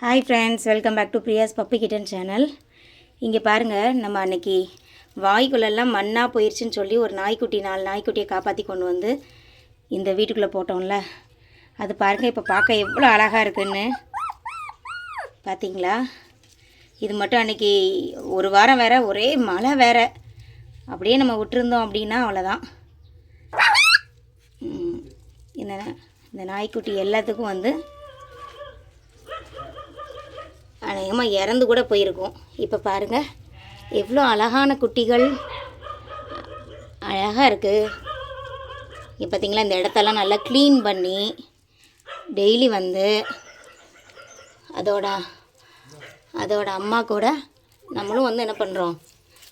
Hi friends, welcome back to Priya's puppy kitten channel. இங்கே பாருங்கள், நம்ம அன்றைக்கி வாய்க்குள்ளெல்லாம் மண்ணாக போயிடுச்சுன்னு சொல்லி ஒரு நாய்க்குட்டி 4 நாய்க்குட்டியை காப்பாற்றி கொண்டு வந்து இந்த வீட்டுக்குள்ளே போட்டோம்ல, அது பாருங்கள் இப்போ பார்க்க எவ்வளோ அழகாக இருக்குன்னு பார்த்தீங்களா. இது மட்டும் அன்றைக்கி ஒரு வாரம் வேறு ஒரே மழை வேறு, அப்படியே நம்ம விட்டுருந்தோம் அப்படின்னா அவ்வளோதான். இந்த நாய்க்குட்டி எல்லாத்துக்கும் வந்து அநேகமாக இறந்து கூட போயிருக்கும். இப்போ பாருங்கள் எவ்வளோ அழகான குட்டிகள், அழகாக இருக்குது. இப்போ பார்த்திங்களா, இந்த இடத்தெல்லாம் நல்லா க்ளீன் பண்ணி டெய்லி வந்து அதோட அம்மா கூட நம்மளும் வந்து என்ன பண்ணுறோம்,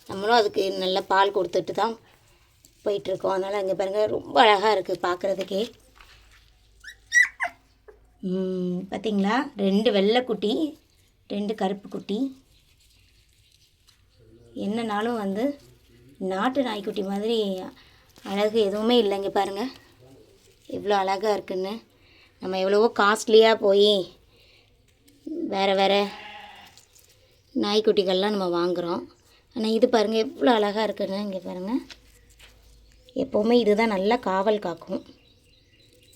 நம்மளும் அதுக்கு நல்ல பால் கொடுத்துட்டு தான் போயிட்டுருக்கோம். அதனால் இங்கே பாருங்கள் ரொம்ப அழகாக இருக்குது பார்க்குறதுக்கே. பார்த்திங்களா, 2 வெள்ளை குட்டி, 2 கருப்பு குட்டி. என்னன்னாலும் வந்து நாட்டு நாய்க்குட்டி மாதிரி அழகு எதுவுமே இல்லைங்க. பாருங்கள் எவ்வளோ அழகாக இருக்குன்னு. நம்ம எவ்வளவோ காஸ்ட்லியாக போய் வேறு நாய்க்குட்டிகள்லாம் நம்ம வாங்குகிறோம். ஆனால் இது பாருங்கள் எவ்வளோ அழகாக இருக்குன்னு. இங்கே பாருங்கள், எப்போவுமே இதுதான் நல்லா காவல் காக்கும்.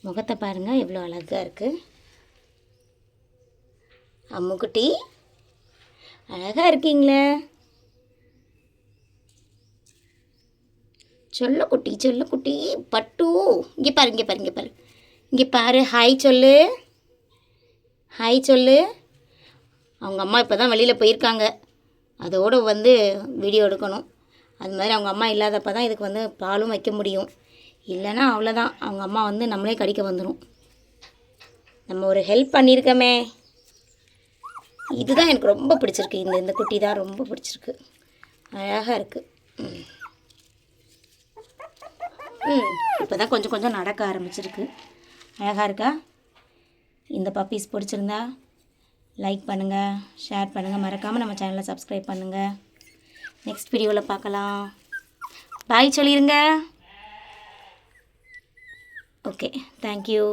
முகத்தை பாருங்கள் எவ்வளோ அழகாக இருக்குது. அம்முக்குட்டி அழகாக இருக்கீங்களே. சொல்லுக்குட்டி பட்டு. இங்கே பாரு. ஹாய் சொல்லு. அவங்க அம்மா இப்போ தான் வெளியில் போயிருக்காங்க, அதோடு வந்து வீடியோ எடுக்கணும். அது மாதிரி அவங்க அம்மா இல்லாதப்போ தான் இதுக்கு வந்து பாலும் வைக்க முடியும். இல்லைன்னா அவ்வளோதான், அவங்க அம்மா வந்து நம்மளே கடிக்க வந்துடும். நம்ம ஒரு ஹெல்ப் பண்ணியிருக்கோமே. இதுதான் எனக்கு ரொம்ப பிடிச்சிருக்கு. இந்த குட்டி தான் ரொம்ப பிடிச்சிருக்கு, அழகாக இருக்குது. இப்போ தான் கொஞ்சம் நடக்க ஆரம்பிச்சிருக்கு. அழகாக இருக்கா. இந்த பப்பீஸ் பிடிச்சிருந்தா லைக் பண்ணுங்கள், ஷேர் பண்ணுங்கள், மறக்காமல் நம்ம சேனலை சப்ஸ்கிரைப் பண்ணுங்கள். நெக்ஸ்ட் வீடியோவில் பார்க்கலாம். பாய் சொல்லிடுங்க. Okay, thank you.